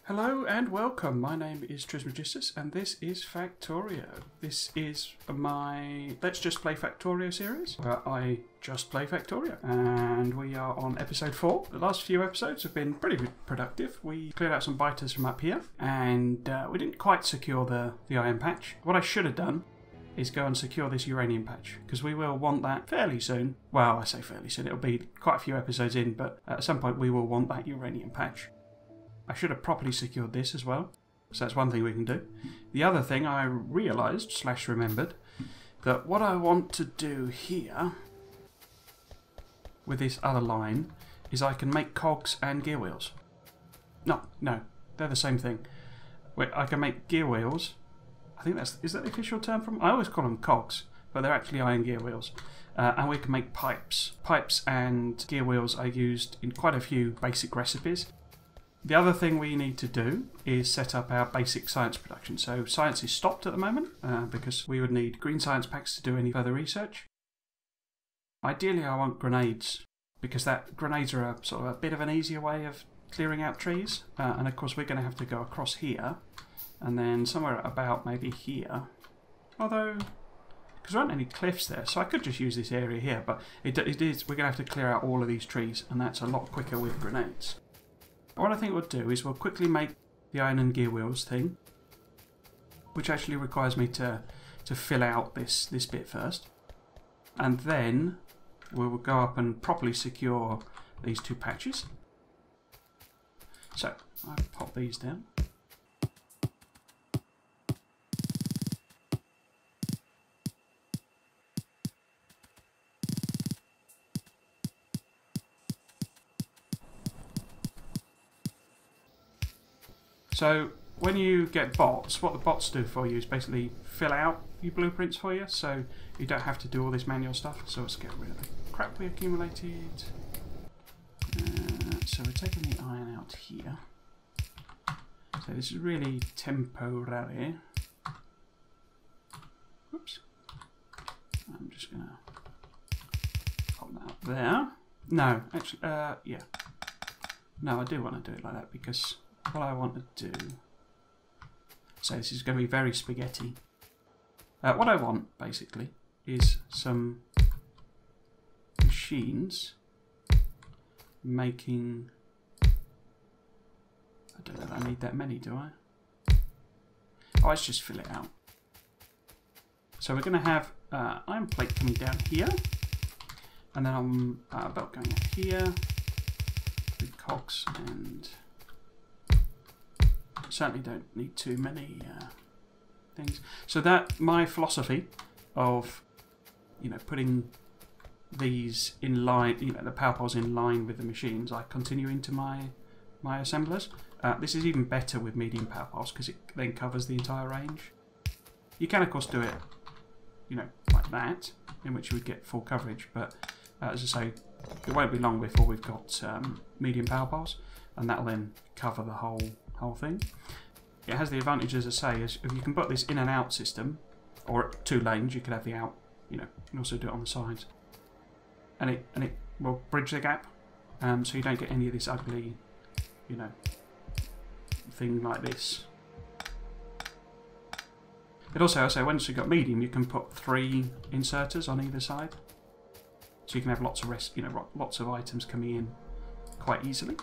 Hello and welcome. My name is Trismegistus and this is Factorio. This is my Let's Just Play Factorio series, where I just play Factorio. And we are on episode 4. The last few episodes have been pretty productive. We cleared out some biters from up here and we didn't quite secure the iron patch. What I should have done is go and secure this uranium patch, because we will want that fairly soon. Well, I say fairly soon, it'll be quite a few episodes in, but at some point we will want that uranium patch. I should have properly secured this as well, so that's one thing we can do. The other thing I realised / remembered, that what I want to do here with this other line is I can make cogs and gear wheels. No, they're the same thing. I can make gear wheels. I think is that the official term from? I always call them cogs, but they're actually iron gear wheels. And we can make pipes. Pipes and gear wheels are used in quite a few basic recipes. The other thing we need to do is set up our basic science production. So science is stopped at the moment because we would need green science packs to do any further research. Ideally I want grenades, because grenades are a sort of a bit of an easier way of clearing out trees. And of course we're going to have to go across here and then somewhere about maybe here. Although, because there aren't any cliffs there, so I could just use this area here, but we're going to have to clear out all of these trees, and that's a lot quicker with grenades. What I think we'll do is we'll quickly make the iron and gear wheels thing, which actually requires me to fill out this bit first. And then we will go up and properly secure these two patches. So I'll pop these down. So when you get bots, what the bots do for you is basically fill out your blueprints for you, so you don't have to do all this manual stuff. So let's get rid of the crap we accumulated. So we're taking the iron out here. So this is really temporary. Whoops. I'm just going to pop that up there. No, actually, yeah. No, I do want to do it like that because what I want to do, so this is going to be very spaghetti. What I want basically is some machines making, I don't know if I need that many, do I? Oh, let's just fill it out. So we're going to have iron plate coming down here, and then I'm about going up here, big cogs, and certainly don't need too many things. So that my philosophy of, putting these in line, the power poles in line with the machines, I continue into my assemblers. This is even better with medium power poles because it then covers the entire range. You can of course do it, like that, in which you would get full coverage. But as I say, it won't be long before we've got medium power poles, and that'll then cover the whole thing. It has the advantage, as I say, is if you can put this in and out system, or at 2 lanes, you could have the out, you can also do it on the sides, and it will bridge the gap, so you don't get any of this ugly, thing like this. It also, as I say, once you've got medium, you can put 3 inserters on either side, so you can have lots of items coming in quite easily.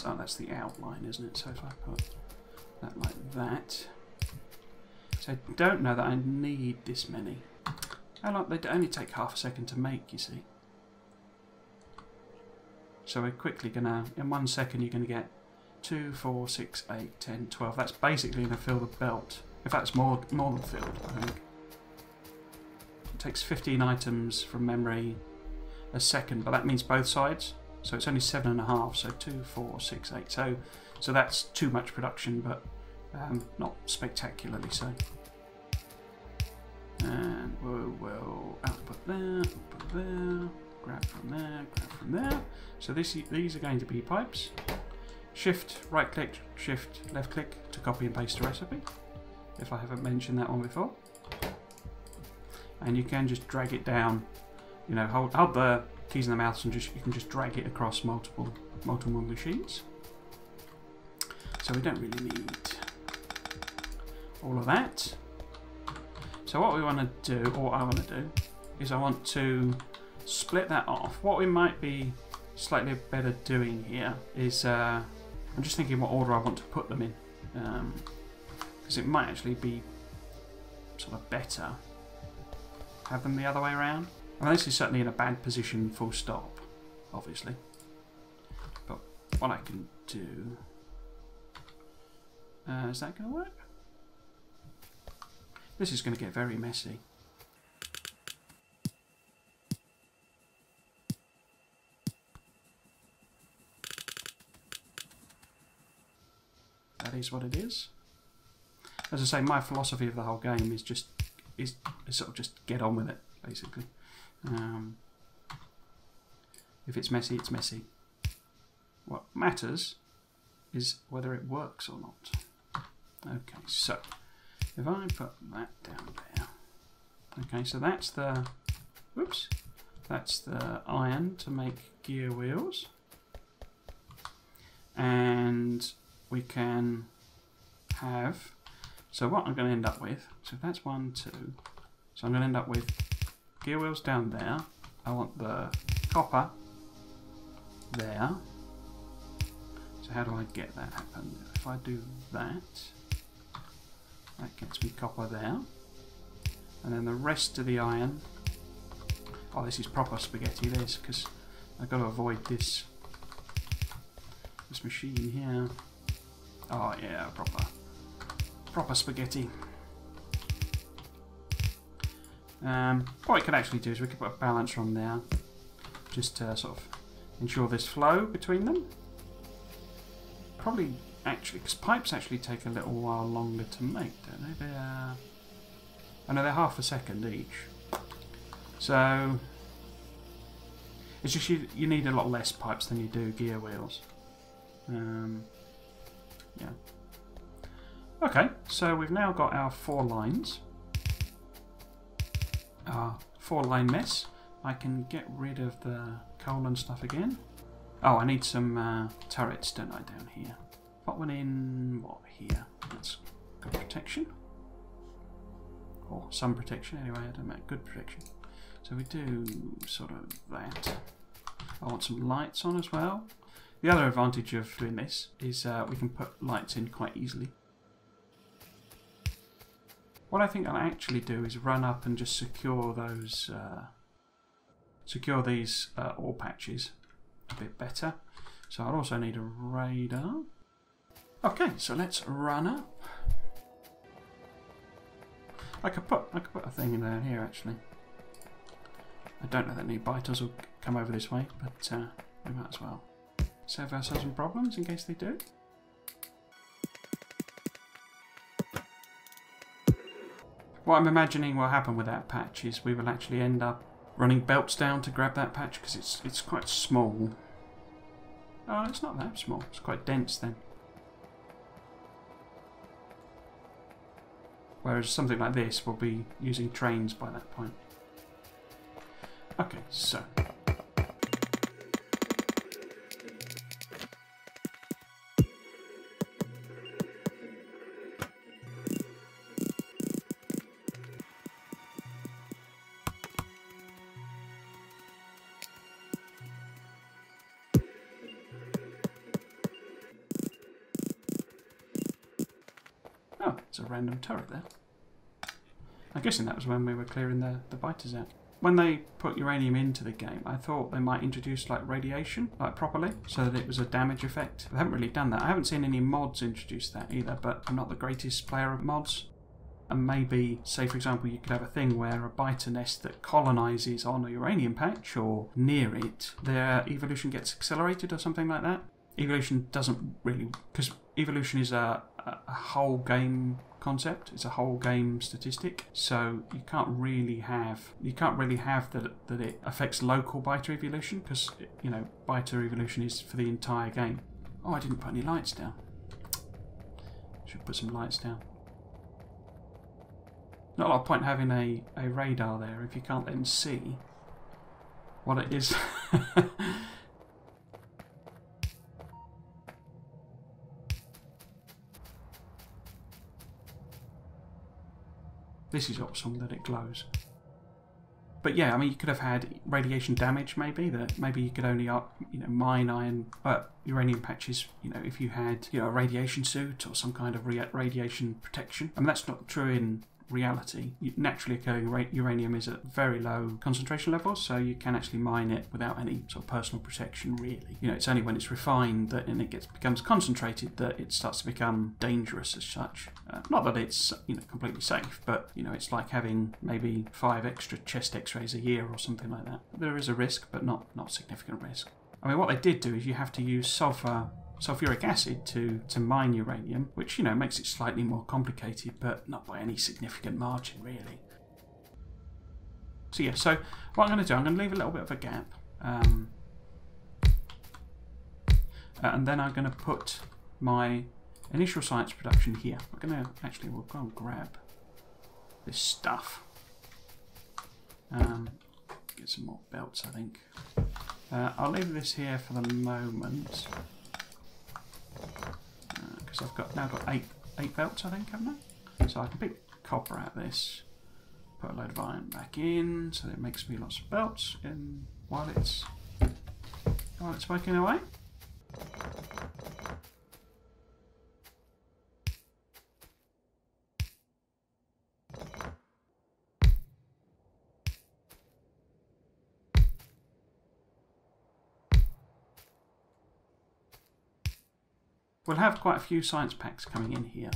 Oh, that's the outline, isn't it? So if I put that like that. So I don't know that I need this many. They only take half a second to make, you see. So we're quickly gonna, in 1 second you're gonna get 2, 4, 6, 8, 10, 12. That's basically gonna fill the belt. In fact, it's more than filled, I think. It takes 15 items from memory a second, but that means both sides. So it's only 7.5, so 2, 4, 6, 8. So that's too much production, but not spectacularly so. And we'll output there, grab from there, grab from there. So these are going to be pipes. Shift, right click, shift, left click to copy and paste a recipe, if I haven't mentioned that one before. And you can just drag it down, hold the keys in the mouse and you can just drag it across multiple machines. So we don't really need all of that. So what we want to do, or what I want to do, is I want to split that off. What we might be slightly better doing here is, I'm just thinking what order I want to put them in. Because it might actually be sort of better have them the other way around. I mean, this is certainly in a bad position, full stop, obviously. But what I can do... is that going to work? This is going to get very messy. That is what it is. As I say, my philosophy of the whole game is just is sort of just get on with it, basically. If it's messy, it's messy. What matters is whether it works or not. Okay, so if I put that down there. Okay, so that's the whoops. That's the iron to make gear wheels. And we can have, so what I'm going to end up with, so if that's 1, 2, so I'm going to end up with gear wheels down there. I want the copper there. So how do I get that happen? If I do that, that gets me copper there. And then the rest of the iron, oh, this is proper spaghetti this, because I've got to avoid this machine here. Oh yeah, proper spaghetti. What we could actually do is we could put a balancer on there, just to sort of ensure there's flow between them. Probably actually, because pipes actually take a little while longer to make, don't they? I know they're half a second each. So it's just you need a lot less pipes than you do gear wheels. Yeah. Okay, so we've now got our 4 lines. Our 4-line mess. I can get rid of the coal and stuff again. Oh, I need some turrets, don't I, down here? Put one in, what, here? That's good protection. Or some protection, anyway, I don't know, good protection. So we do sort of that. I want some lights on as well. The other advantage of doing this is we can put lights in quite easily. What I think I'll actually do is run up and just secure those, secure these ore patches a bit better. So I'll also need a radar. Okay, so let's run up. I could put a thing in there here actually. I don't know that any biters will come over this way, but we might as well save ourselves some problems in case they do. What I'm imagining will happen with that patch is we will actually end up running belts down to grab that patch because it's quite small. Oh, it's not that small. It's quite dense then. Whereas something like this will be using trains by that point. Okay, so. Oh, it's a random turret there. I'm guessing that was when we were clearing the biters out. When they put uranium into the game, I thought they might introduce like radiation, like properly, so that it was a damage effect. They haven't really done that. I haven't seen any mods introduce that either, but I'm not the greatest player of mods. And maybe, say for example, you could have a thing where a biter nest that colonises on a uranium patch or near it, their evolution gets accelerated or something like that. Evolution doesn't really, because evolution is a whole game concept. It's a whole game statistic, so you can't really have that it affects local biter evolution, because you know biter evolution is for the entire game. Oh, I didn't put any lights down. Should put some lights down. Not a lot of point having a radar there if you can't then see what it is. This is awesome that it glows. But yeah, I mean, you could have had radiation damage, maybe. That maybe you could only, mine iron, uranium patches. You know, if you had, a radiation suit or some kind of radiation protection. I mean, that's not true in reality. Naturally occurring uranium is at very low concentration levels, so you can actually mine it without any sort of personal protection, really. You know, it's only when it's refined and it becomes concentrated that it starts to become dangerous as such. Not that it's completely safe, but it's like having maybe 5 extra chest X-rays a year or something like that. There is a risk, but not significant risk. I mean, what they did do is you have to use sulfuric acid to mine uranium, which makes it slightly more complicated, but not by any significant margin, really. So yeah, so what I'm going to do, I'm going to leave a little bit of a gap, and then I'm going to put my initial science production here. We're going to we'll go and grab this stuff. Get some more belts, I think. I'll leave this here for the moment. Because I've now got eight belts, I think, haven't I? So I can pick copper out of this, put a load of iron back in, so that it makes me lots of belts while it's working away. We'll have quite a few science packs coming in here,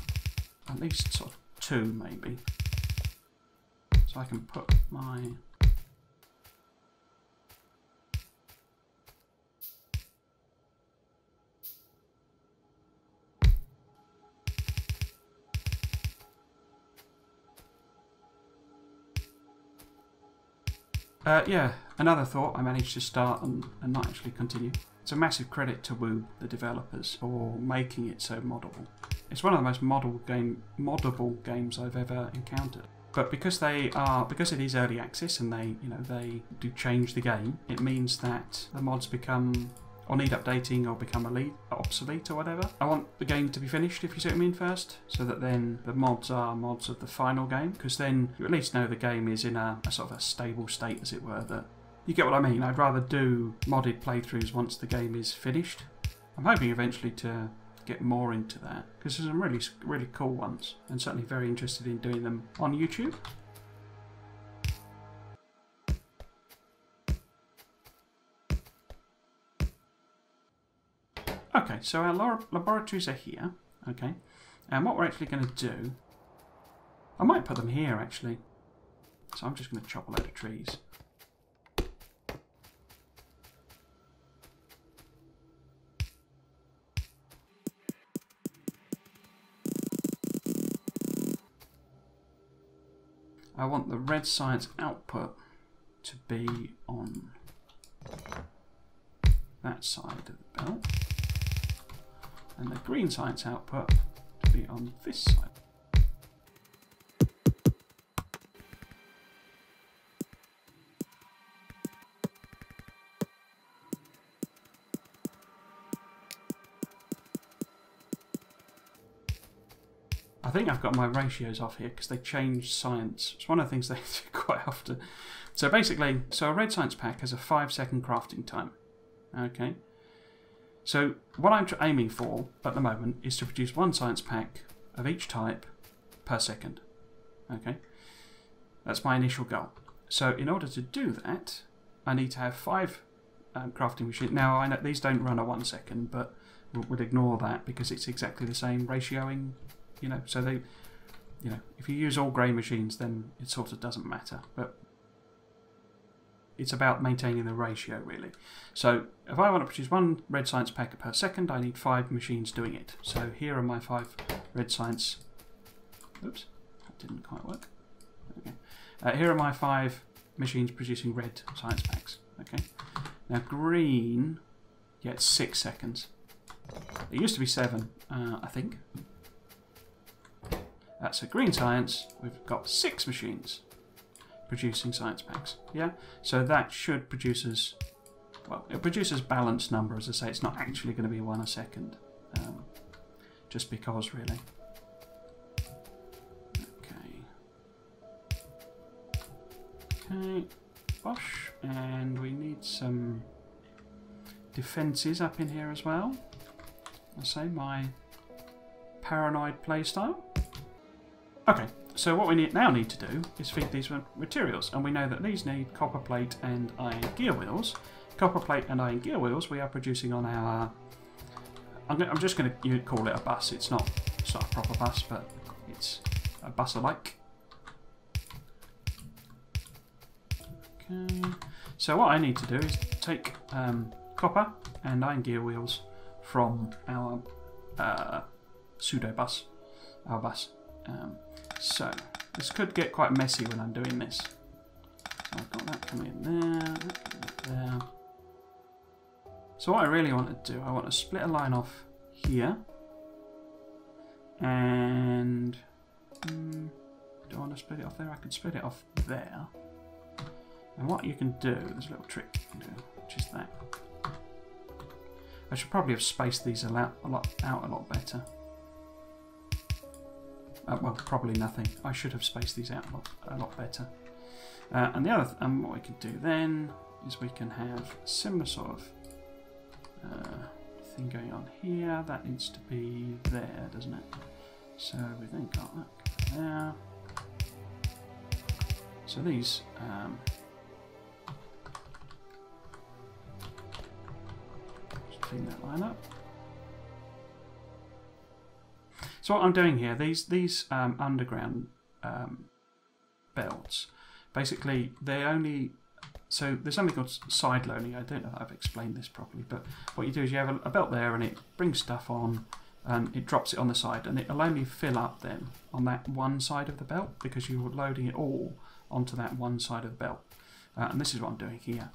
at least sort of 2 maybe. So I can put my... yeah, another thought I managed to start and not actually continue. It's a massive credit to Woo, the developers, for making it so moddable. It's one of the most moddable games I've ever encountered. But because it is early access and they do change the game, it means that the mods become or need updating or become obsolete or whatever. I want the game to be finished, if you see what I mean, first, so that then the mods are mods of the final game, because then you at least know the game is in a sort of a stable state, as it were. That you get what I mean. I'd rather do modded playthroughs once the game is finished. I'm hoping eventually to get more into that, because there's some really cool ones, and certainly very interested in doing them on YouTube. Okay, so our laboratories are here, okay, and what we're actually going to do, I might put them here actually, so I'm just going to chop a load of trees. I want the red science output to be on that side of the belt, and the green science output to be on this side. I think I've got my ratios off here because they change science. It's one of the things they do quite often. So basically, a red science pack has a 5-second crafting time. Okay. So what I'm aiming for at the moment is to produce 1 science pack of each type per second. Okay. That's my initial goal. So in order to do that, I need to have 5 crafting machines. Now I know these don't run a 1 second, but we'll ignore that because it's exactly the same ratioing. So they, if you use all grey machines, then it sort of doesn't matter. But it's about maintaining the ratio, really. So if I want to produce 1 red science pack per second, I need 5 machines doing it. So here are my 5 red science. Oops, that didn't quite work. Okay. Here are my 5 machines producing red science packs. Okay. Now green, yeah, it's 6 seconds. It used to be 7, I think. That's a green science. We've got 6 machines producing science packs. Yeah, so that should produce us. Well, it produces balanced number, as I say. It's not actually going to be 1 a second, just because, really. Okay. Okay, bosh, and we need some defences up in here as well. I say my paranoid playstyle. Okay, so what we now need to do is feed these materials, and we know that these need copper plate and iron gear wheels. Copper plate and iron gear wheels we are producing on our... I'm just going to call it a bus. It's not a proper bus, but it's a bus-alike. Okay, so what I need to do is take copper and iron gear wheels from our pseudo bus, our bus. So this could get quite messy when I'm doing this. So I've got that coming in there, that coming in there. So what I really want to do, I want to split a line off here, and do I want to split it off there? I could split it off there. And what you can do, there's a little trick you can do, which is that. I should probably have spaced these out a lot better. Well, probably nothing. I should have spaced these out a lot better. And the other, what we can do then is we can have a similar sort of thing going on here. That needs to be there, doesn't it? So we then got that there. So these just clean that line up. So what I'm doing here, these underground belts, basically they only, so there's something called side loading. I don't know if I've explained this properly, but what you do is you have a belt there and it brings stuff on and it drops it on the side, and it'll only fill up then on that one side of the belt because you're loading it all onto that one side of the belt. And this is what I'm doing here.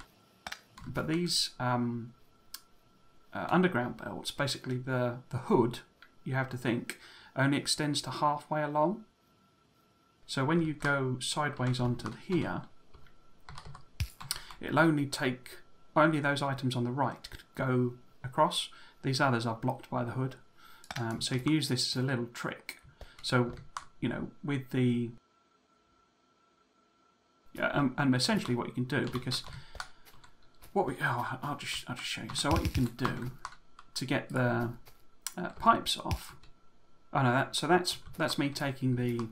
But these underground belts, basically the hood, you have to think, only extends to halfway along. So when you go sideways onto here, it'll only take those items on the right go across. These others are blocked by the hood. So you can use this as a little trick. So, you know, with the... Yeah, and essentially what you can do, because what we... Oh, I'll just show you. So what you can do to get the pipes off... Oh no, that's me taking the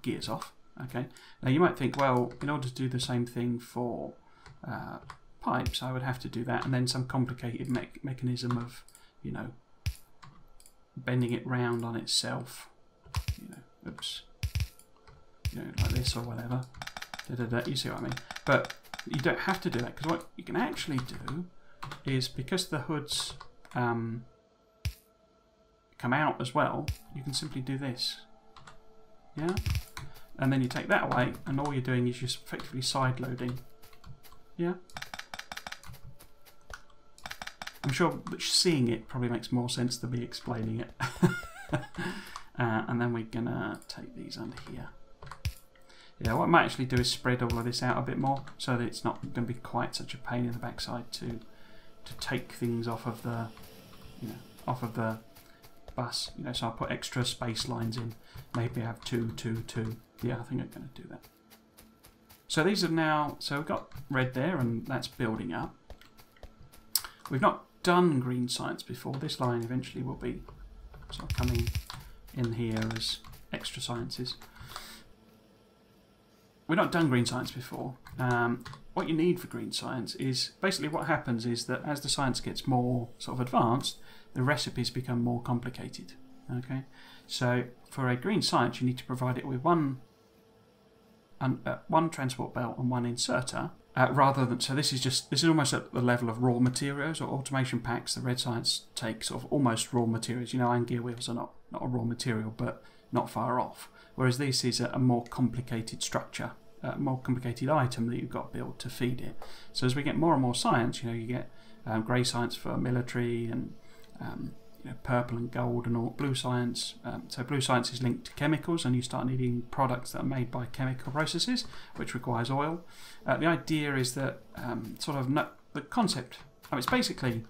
gears off. Okay. Now you might think, well, in order to do the same thing for pipes, I would have to do that, and then some complicated mechanism of, you know, bending it round on itself. You know, oops. You know, like this or whatever. You see what I mean? But you don't have to do that, because what you can actually do is, because the hoods come out as well, you can simply do this. Yeah? And then you take that away, and all you're doing is just effectively side loading. Yeah? I'm sure that seeing it probably makes more sense than me explaining it. And then we're gonna take these under here. Yeah, what I might actually do is spread all of this out a bit more, so that it's not going to be quite such a pain in the backside to take things off of the, you know, off of the bus. You know, so I'll put extra space lines in. Maybe I have 2, 2, 2. Yeah, I think I'm going to do that. So these are now, so we've got red there, and that's building up. We've not done green science before. This line eventually will be sort of coming in here as extra sciences. We've not done green science before. What you need for green science is, basically what happens is that as the science gets more sort of advanced, the recipes become more complicated. Okay, so for a green science, you need to provide it with one transport belt and one inserter, rather than, so this is almost at the level of raw materials or automation packs. The red science takes sort of almost raw materials. You know, iron gear wheels are not a raw material, but not far off. Whereas this is a more complicated structure, a more complicated item that you've got to build to feed it. So as we get more and more science, you know, you get grey science for military, and you know, purple and gold and all, blue science. So blue science is linked to chemicals, and you start needing products that are made by chemical processes, which requires oil. The idea is that the concept, it's basically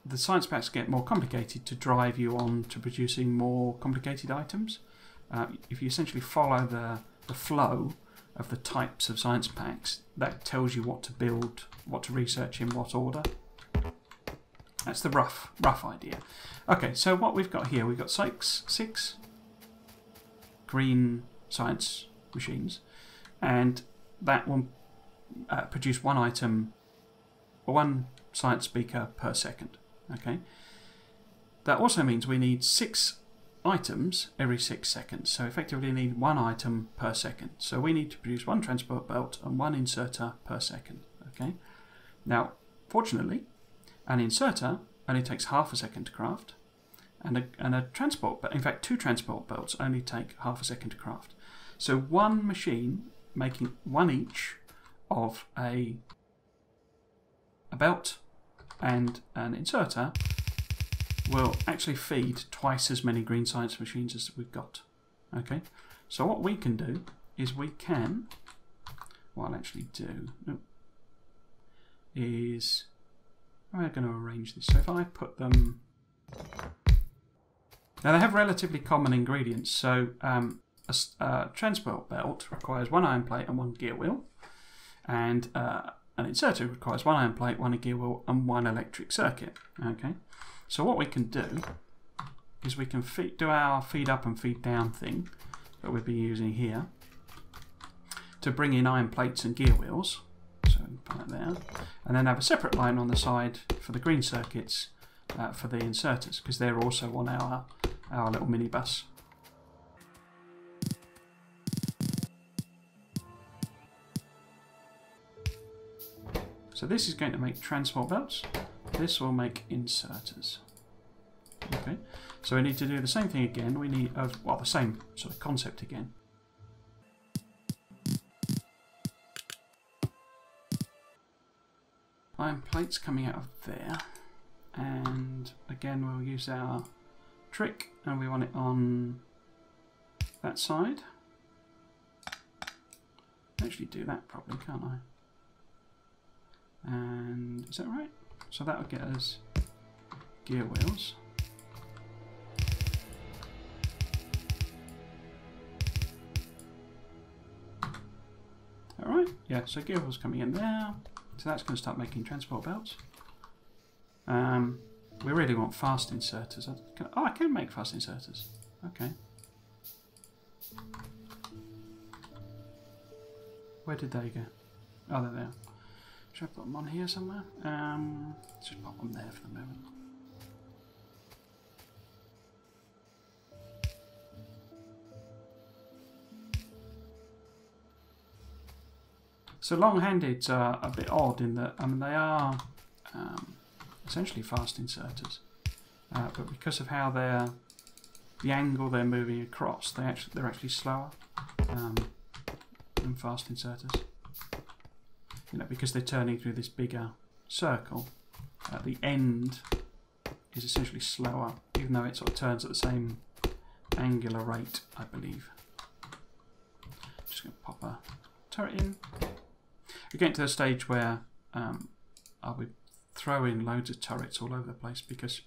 the science packs get more complicated to drive you on to producing more complicated items. If you essentially follow the flow of the types of science packs, that tells you what to build, what to research in what order. That's the rough idea. Okay, so what we've got here, we've got six green science machines, and that will produce one item, or one science beaker per second. Okay, that also means we need 6 items every 6 seconds, so effectively need 1 item per second. So we need to produce 1 transport belt and 1 inserter per second. Okay, now fortunately an inserter only takes half a second to craft, and a transport, but in fact 2 transport belts only take half a second to craft. So one machine making 1 each of a belt and an inserter will actually feed twice as many green science machines as we've got. Okay, so what we can do is what I'll actually do is, I'm going to arrange this. So if I put them, now they have relatively common ingredients. So a transport belt requires 1 iron plate and 1 gear wheel, and an inserter requires 1 iron plate, 1 gear wheel, and 1 electric circuit. Okay, so what we can do is we can do our feed up and feed down thing that we've been using here to bring in iron plates and gear wheels. So put it there, and then have a separate line on the side for the green circuits for the inserters, because they're also on our little minibus. So this is going to make transport belts. This will make inserters. Okay, so we need to do the same thing again. We need, well, the same sort of concept again. Iron plates coming out of there, and again we'll use our trick, and we want it on that side. Actually do that probably, can't I? And is that right? So that will get us gear wheels. Alright, yeah, so gear wheels coming in there. So that's going to start making transport belts. We really want fast inserters. Oh, I can make fast inserters. Okay. Where did they go? Oh, they're there. Should I put them on here somewhere? Just pop them there for the moment. So long-handeds are a bit odd in that, I mean, they are essentially fast inserters, but because of how the angle they're moving across, they're actually slower than fast inserters. You know, because they're turning through this bigger circle, the end is essentially slower, even though it sort of turns at the same angular rate, I believe. Just going to pop a turret in. We're getting to the stage where I would throw in loads of turrets all over the place, because,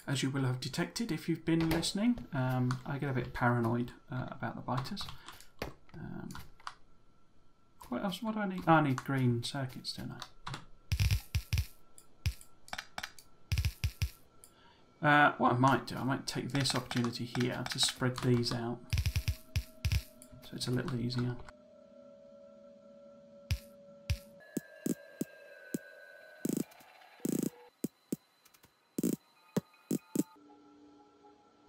as you will have detected if you've been listening, I get a bit paranoid about the biters. What else? What do I need? Oh, I need green circuits, don't I? What I might do, I might take this opportunity here to spread these out, so it's a little easier.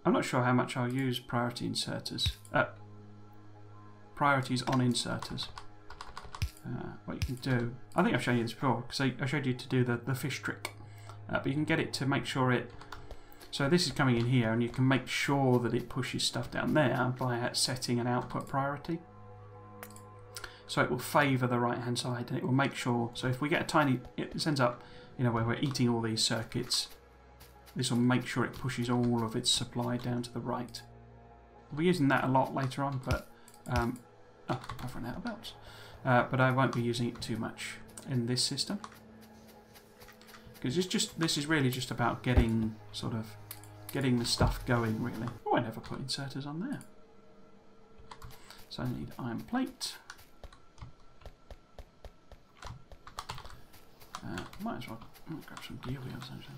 I'm not sure how much I'll use priority inserters. Priorities on inserters. What you can do, I think I've shown you this before, because I showed you to do the fish trick, but you can get it to make sure it, so this is coming in here, and you can make sure that it pushes stuff down there by setting an output priority. So it will favour the right hand side, and it will make sure, so if we get a tiny, it ends up, you know, where we're eating all these circuits, this will make sure it pushes all of its supply down to the right. We'll be using that a lot later on, but I've run out of belts. But I won't be using it too much in this system, because this is really just about getting the stuff going, really. Oh, I never put inserters on there. So I need iron plate. Might as well grab some gear wheels actually.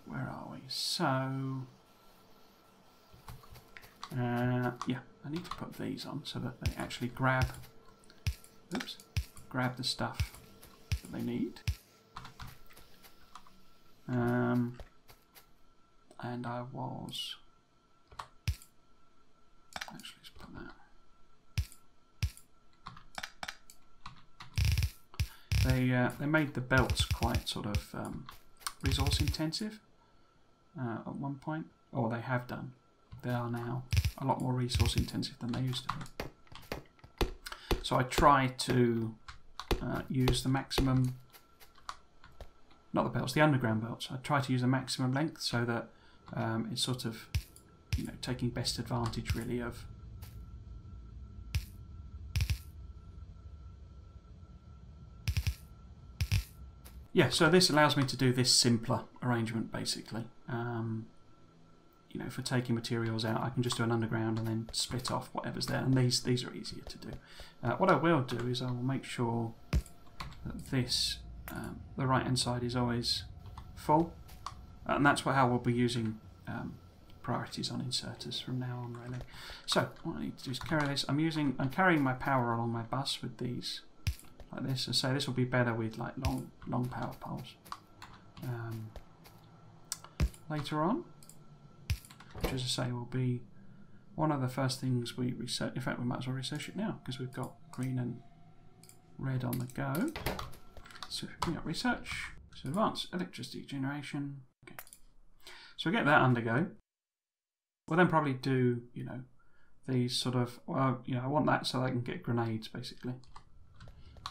Where are we? So, yeah, I need to put these on so that they actually grab the stuff that they need. And I was actually let's put that. They made the belts quite sort of resource intensive at one point, or they have done. They are now a lot more resource intensive than they used to be. So I try to use the maximum, not the belts, the underground belts. I try to use the maximum length so that it's sort of, you know, taking best advantage really of. Yeah, so this allows me to do this simpler arrangement basically. You know, for taking materials out, I can just do an underground and then split off whatever's there, and these are easier to do. What I will do is I will make sure that this, the right hand side is always full, and that's how we'll be using priorities on inserters from now on really. So what I need to do is carry this. I'm carrying my power along my bus with these like this. So this will be better with like long power poles later on, which as I say will be one of the first things we research. In fact, we might as well research it now because we've got green and red on the go. So we got research, so advanced electricity generation. Okay, so we get that undergo. We'll then probably do, you know, these sort of, well, you know, I want that so I can get grenades basically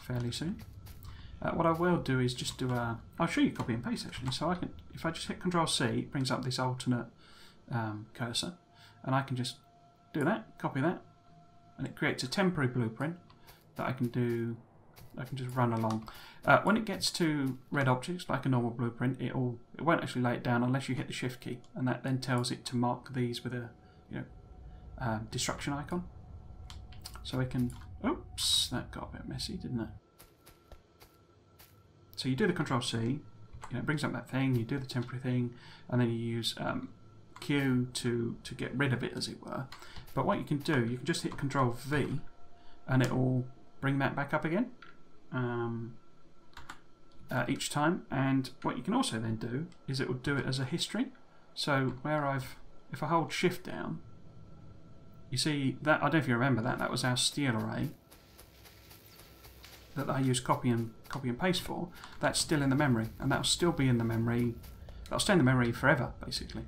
fairly soon. What I will do is just do a, I'll show you copy and paste actually. So I can, if I just hit Control C, it brings up this alternate cursor, and I can just do that, copy that, and it creates a temporary blueprint that I can do. I can just run along. When it gets to red objects, like a normal blueprint, it won't actually lay it down unless you hit the Shift key, and that then tells it to mark these with a, you know, destruction icon. So we can. Oops, that got a bit messy, didn't it? So you do the Control C, you know, it brings up that thing. You do the temporary thing, and then you use Q to get rid of it, as it were. But what you can do, you can just hit Control V, and it will bring that back up again. Each time, and what you can also then do is it will do it as a history. So where if I hold Shift down, you see that, I don't know if you remember that was our steel array that I use copy and paste for. That's still in the memory, and that'll still be in the memory. That'll stay in the memory forever, basically.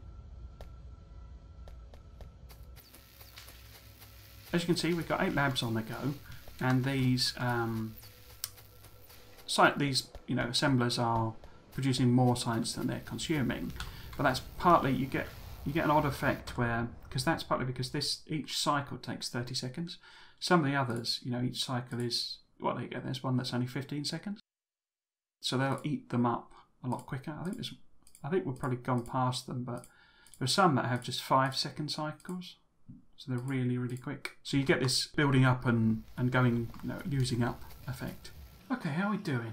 As you can see, we've got 8 labs on the go, and these you know, assemblers are producing more science than they're consuming. But that's partly you get an odd effect where, because that's partly because each cycle takes 30 seconds. Some of the others, you know, each cycle is, well, there you go. There's one that's only 15 seconds. So they'll eat them up a lot quicker. I think we've probably gone past them, but there's some that have just 5-second cycles. So they're really, really quick. So you get this building up and going, you know, using up effect. Okay, how are we doing?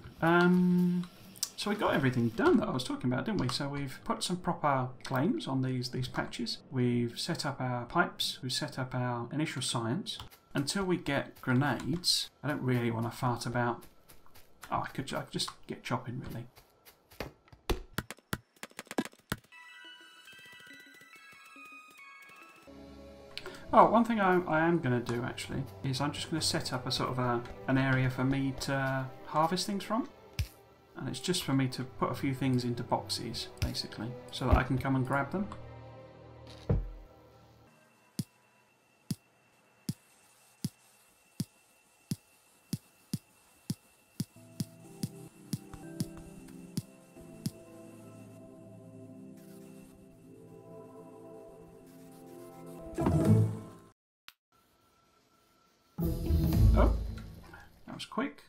So we got everything done that I was talking about, didn't we? So we've put some proper claims on these patches. We've set up our pipes. We've set up our initial science. Until we get grenades, I don't really want to fart about. Oh, I could just get chopping, really. Oh, one thing I am going to do actually is I'm just going to set up a sort of an area for me to harvest things from, and it's just for me to put a few things into boxes basically, so that I can come and grab them. Oh, that was quick.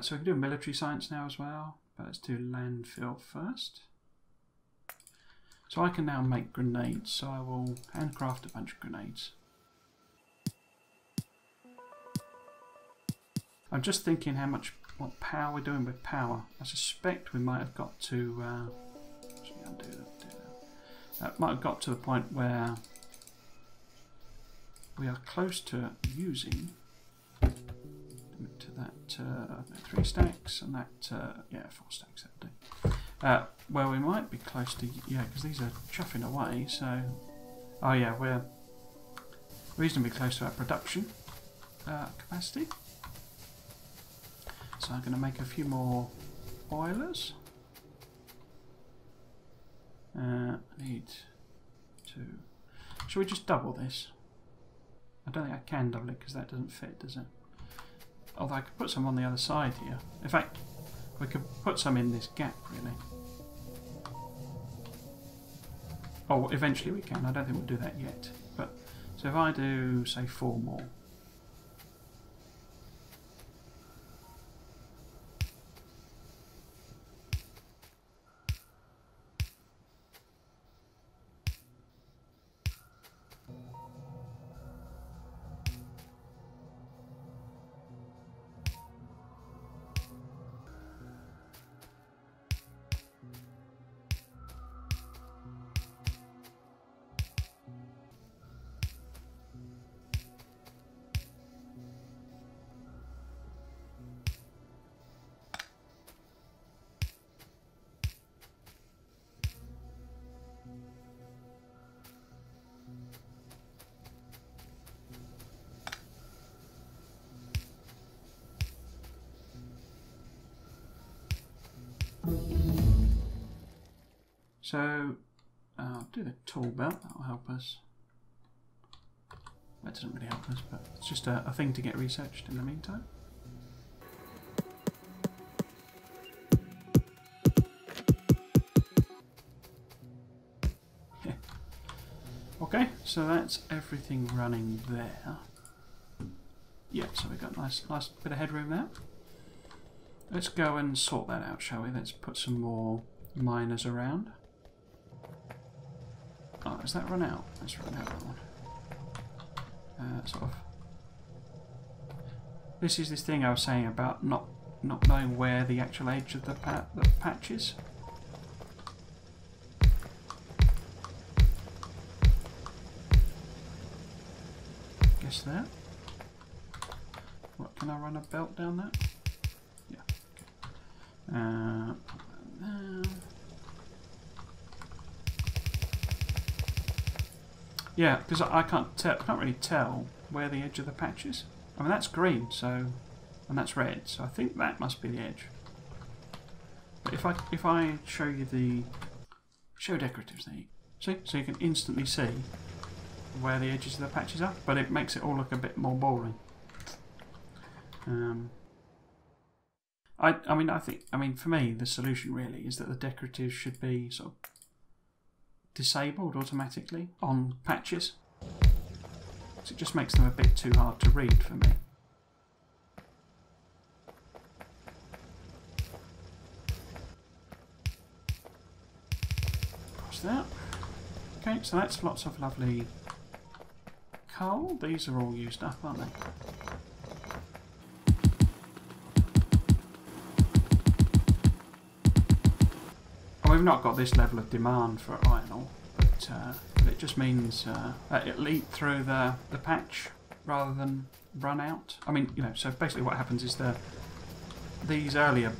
So we can do military science now as well, but let's do landfill first. So I can now make grenades, so I will handcraft a bunch of grenades. I'm just thinking what power we're doing with power. I suspect we might have got to... actually, I'll do that. Might have got to the point where we are close to using to that 3 stacks and that yeah, 4 stacks that'll do. Where we might be close to, yeah, because these are chuffing away. So, oh yeah, we're reasonably close to our production capacity. So I'm going to make a few more boilers. I need to... Should we just double this? I don't think I can double it because that doesn't fit, does it? Although I could put some on the other side here. In fact, we could put some in this gap, really. Oh, eventually we can. I don't think we'll do that yet. But so if I do, say, 4 more. So I'll do the tool belt, that'll help us. That doesn't really help us, but it's just a thing to get researched in the meantime. Yeah. Okay, so that's everything running there. Yeah, so we've got a nice bit of headroom there. Let's go and sort that out, shall we? Let's put some more miners around. Oh, has that run out? Let's run out that one. Sort of. This is this thing I was saying about not knowing where the actual edge of the patch is. Guess there. What, can I run a belt down that? Yeah. Okay. Yeah, because I can't really tell where the edge of the patch is. I mean, that's green, so, and that's red, so I think that must be the edge. But if I show you the show decoratives there, see, so you can instantly see where the edges of the patches are, but it makes it all look a bit more boring. I mean, for me, the solution really is that the decoratives should be sort of disabled automatically on patches. So it just makes them a bit too hard to read for me. Cross that. Okay, so that's lots of lovely coal. These are all used up, aren't they? We've not got this level of demand for iron ore, but it just means it'll eat through the patch rather than run out. I mean, you know, so basically what happens is these earlier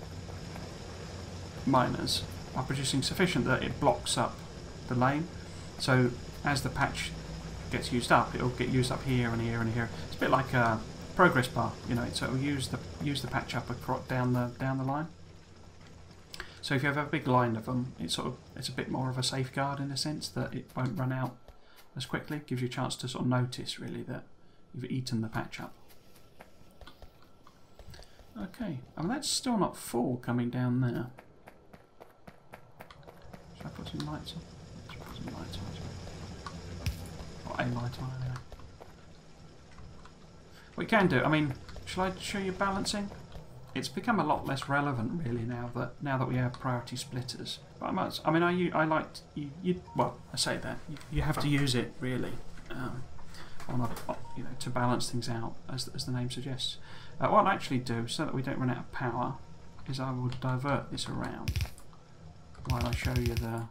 miners are producing sufficient that it blocks up the lane. So as the patch gets used up, it'll get used up here and here and here. It's a bit like a progress bar, you know. So it'll use the patch up down the line. So if you have a big line of them, it's a bit more of a safeguard in a sense that it won't run out as quickly. It gives you a chance to sort of notice really that you've eaten the patch up. Okay, I mean that's still not full coming down there. Should I put some lights on? Let's put some lights on. Or a light on anyway. What you can do, I mean, shall I show you balancing? it's become a lot less relevant really now that we have priority splitters. But I mean, I like well, I say that you have to use it really to balance things out, as the name suggests. What I'll actually do, so that we don't run out of power, is I will divert this around while I show you the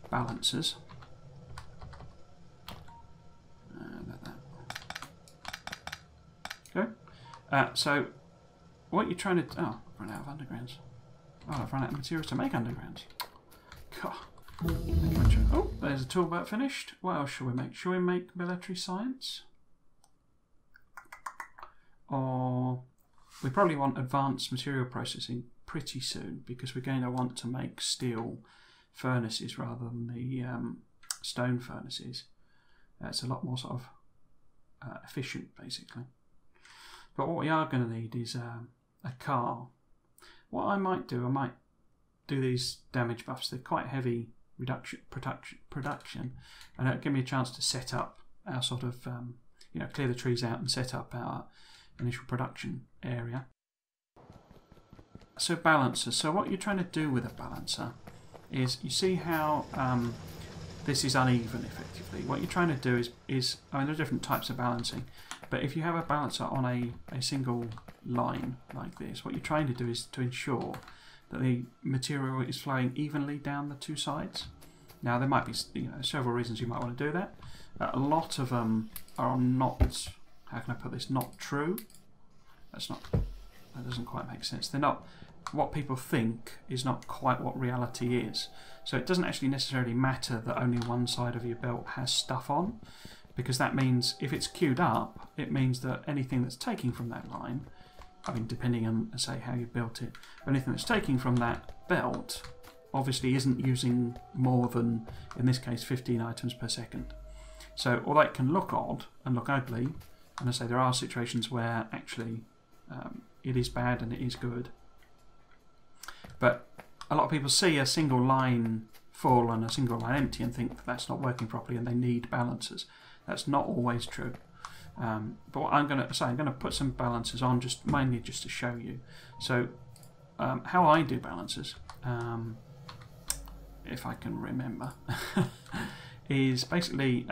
balancers. Like that. Okay. So what you're trying to I've run out of undergrounds. Oh, I've run out of materials to make undergrounds. God. Oh, there's a tool about finished. What else shall we make? Shall we make military science? Or we probably want advanced material processing pretty soon, because we're going to want to make steel furnaces rather than the stone furnaces. It's a lot more sort of efficient, basically. But what we are going to need is a car. What I might do these damage buffs. They're quite heavy production, and it'll give me a chance to set up our sort of clear the trees out and set up our initial production area. So balancers. So what you're trying to do with a balancer is, you see how this is uneven effectively. What you're trying to do is I mean, there are different types of balancing, but if you have a balancer on a single line like this, what you're trying to do is to ensure that the material is flowing evenly down the two sides. Now there might be several reasons you might want to do that. A lot of them are not, how can I put this, not true. That doesn't quite make sense. They're not, what people think is not quite what reality is. So it doesn't actually necessarily matter that only one side of your belt has stuff on, because that means if it's queued up, it means that anything that's taking from that line, I mean, depending on, say, how you built it, anything that's taking from that belt obviously isn't using more than, in this case, 15 items per second. So although it can look odd and look ugly, and I say there are situations where actually it is bad and it is good, but a lot of people see a single line full and a single line empty and think that that's not working properly and they need balancers. That's not always true. But what I'm going to put some balancers on, mainly just to show you. So how I do balancers, if I can remember, is basically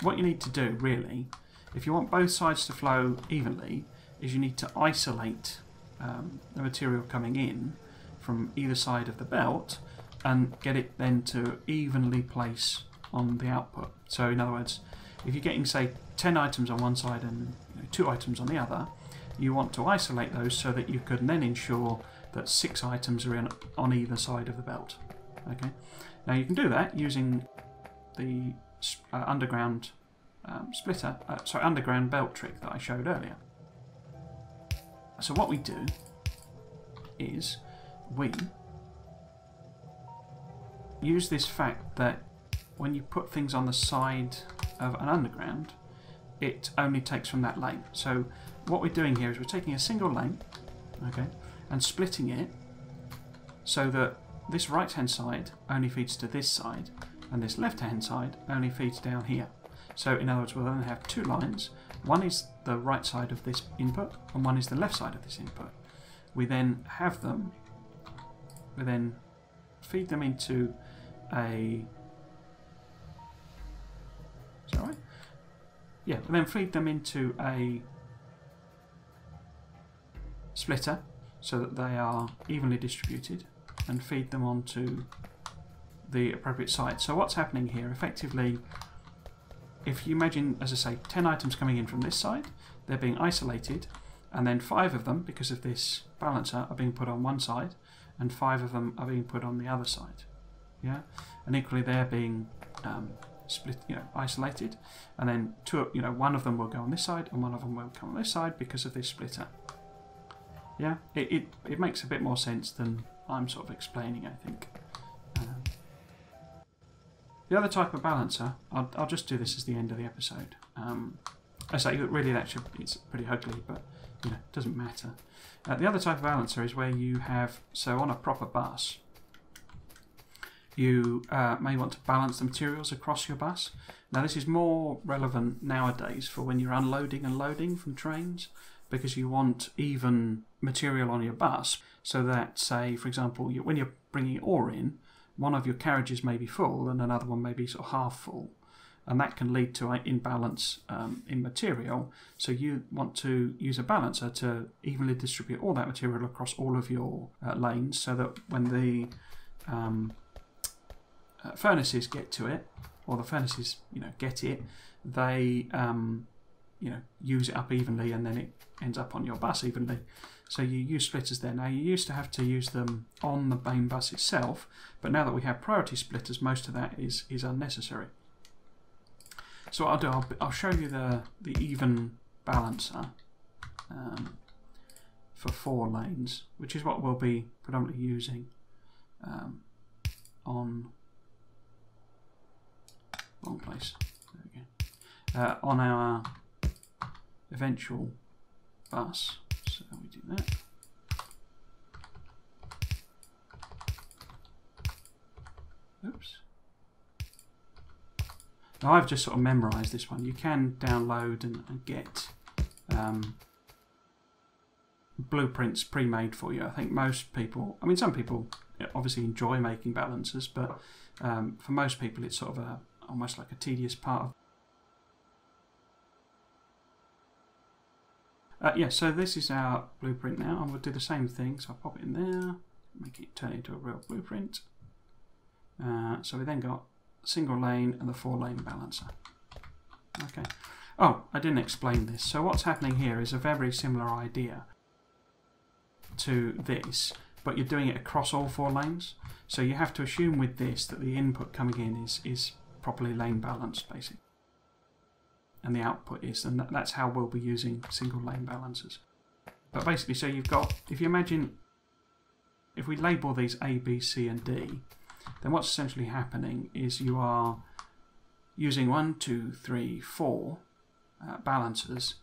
what you need to do really, if you want both sides to flow evenly, is you need to isolate the material coming in from either side of the belt and get it then to evenly place on the output. So in other words, if you're getting, say, 10 items on one side and 2 items on the other, you want to isolate those so that you can then ensure that 6 items are on either side of the belt. Okay. Now you can do that using the underground underground belt trick that I showed earlier. So what we do is we use this fact that when you put things on the side of an underground, it only takes from that lane. So what we're doing here is we're taking a single lane, okay, and splitting it so that this right hand side only feeds to this side and this left hand side only feeds down here. So in other words, we'll then have 2 lines. One is the right side of this input and one is the left side of this input. We then have them, we then feed them into a, is that right? Yeah, we then feed them into a splitter so that they are evenly distributed and feed them onto the appropriate side. So what's happening here, effectively, if you imagine, as I say, 10 items coming in from this side, they're being isolated, and then 5 of them, because of this balancer, are being put on one side, and 5 of them are being put on the other side. Yeah, and equally they're being split, isolated, and then one of them will go on this side, and one of them will come on this side because of this splitter. Yeah, it makes a bit more sense than I'm sort of explaining, I think. The other type of balancer, I'll just do this as the end of the episode. I say really it's pretty ugly, but it doesn't matter. The other type of balancer is where you have, so on a proper bus, you may want to balance the materials across your bus. Now this is more relevant nowadays for when you're unloading and loading from trains, because you want even material on your bus, so that, say, for example, when you're bringing ore in, one of your carriages may be full and another one may be sort of half full, and that can lead to an imbalance in material. So you want to use a balancer to evenly distribute all that material across all of your lanes, so that when the furnaces get to it, or the furnaces get it, they use it up evenly, and then it ends up on your bus evenly. So you use splitters there. Now, you used to have to use them on the main bus itself, but now that we have priority splitters, most of that is unnecessary. So what I'll do, I'll show you the even balancer for 4 lanes, which is what we'll be predominantly using on wrong place. There we go. On our eventual bus. So we do that. Oops. Now I've just sort of memorised this one. You can download and get blueprints pre-made for you. I think most people, I mean, some people obviously enjoy making balancers, but for most people it's sort of almost like a tedious part of. Yeah, so this is our blueprint now, and we'll do the same thing. So I'll pop it in there, make it turn into a real blueprint. So we then got a single lane and the 4-lane balancer. Okay. Oh, I didn't explain this. So what's happening here is a very similar idea to this, but you're doing it across all 4 lanes. So you have to assume with this that the input coming in is properly lane balanced, basically. And the output is, and that's how we'll be using single lane balancers. But basically, so you've got, if you imagine, if we label these A, B, C and D, then what's essentially happening is you are using 1, 2, 3, 4 balancers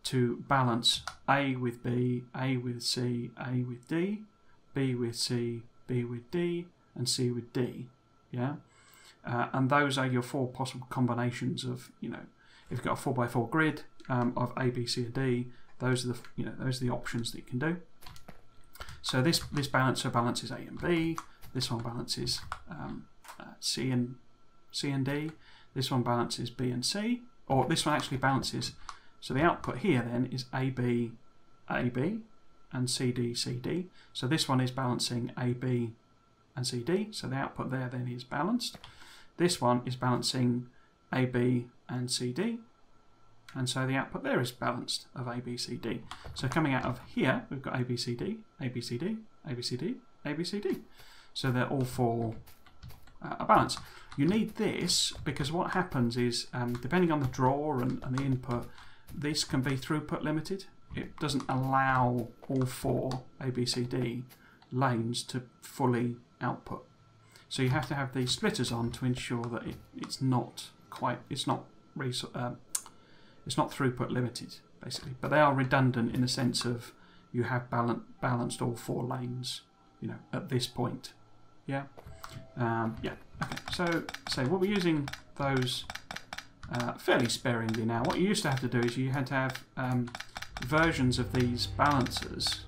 to balance A with B, A with C, A with D, B with C, B with D, and C with D. Yeah, and those are your 4 possible combinations of, if you've got a 4x4 grid of A, B, C, and D, those are the options that you can do. So this balancer balances A and B. This one balances C and D. This one balances B and C. Or this one actually balances. So the output here then is AB, AB, and CD, CD. So this one is balancing AB and CD. So the output there then is balanced. This one is balancing AB and CD, and so the output there is balanced of A, B, C, D. So coming out of here, we've got A, B, C, D, A, B, C, D, A, B, C, D, A, B, C, D. So they're all 4 are balanced. You need this because what happens is, depending on the draw and the input, this can be throughput limited. It doesn't allow all 4 A, B, C, D lanes to fully output. So you have to have these splitters on to ensure that it's not throughput limited, basically. But they are redundant in the sense of you have balanced all 4 lanes, at this point. Yeah. Yeah. Okay. So we'll be using those fairly sparingly now. What you used to have to do is you had to have versions of these balancers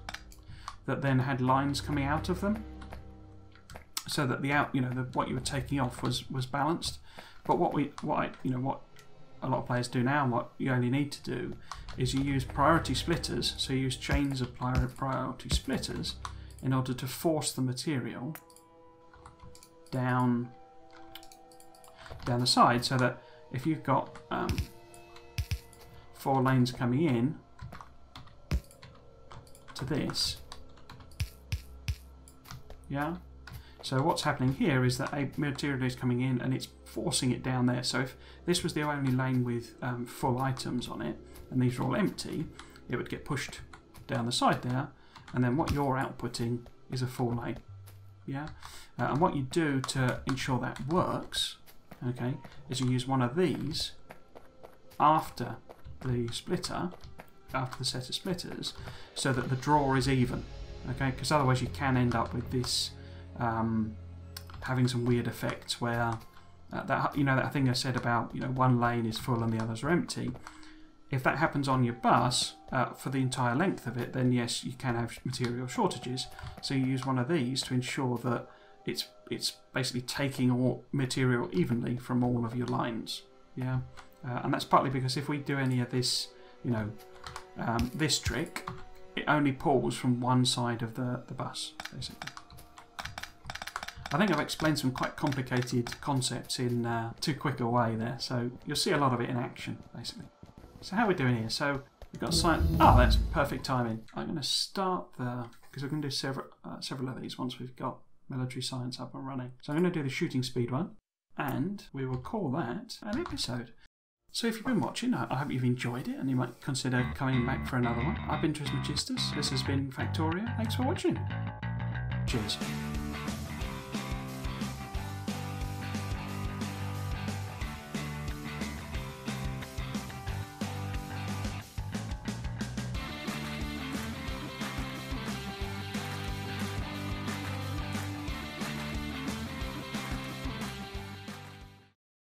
that then had lines coming out of them, so that what you were taking off was balanced. But what a lot of players do now, and what you only need to do, is you use priority splitters. So you use chains of priority splitters in order to force the material down the side, so that if you've got 4 lanes coming in to this, yeah. So what's happening here is that a material is coming in and it's forcing it down there. So if this was the only lane with full items on it, and these are all empty, it would get pushed down the side there, and then what you're outputting is a full lane. Yeah, and what you do to ensure that works, okay, is you use one of these after the splitter, after the set of splitters, so that the draw is even. Okay, because otherwise you can end up with this having some weird effects where that thing I said about one lane is full and the others are empty. If that happens on your bus for the entire length of it, then yes, you can have material shortages. So you use one of these to ensure that it's basically taking all material evenly from all of your lines. Yeah, and that's partly because if we do any of this, you know, this trick, it only pulls from one side of the bus, basically. I think I've explained some quite complicated concepts in too quick a way there, so you'll see a lot of it in action, basically. So how are we doing here? So we've got sign. Oh, that's perfect timing. I'm going to start the, because we're going to do several of these once we've got military science up and running. So I'm going to do the shooting speed one, and we will call that an episode. So if you've been watching, I hope you've enjoyed it, and you might consider coming back for another one. I've been Trismegistus. This has been Factorio. Thanks for watching. Cheers.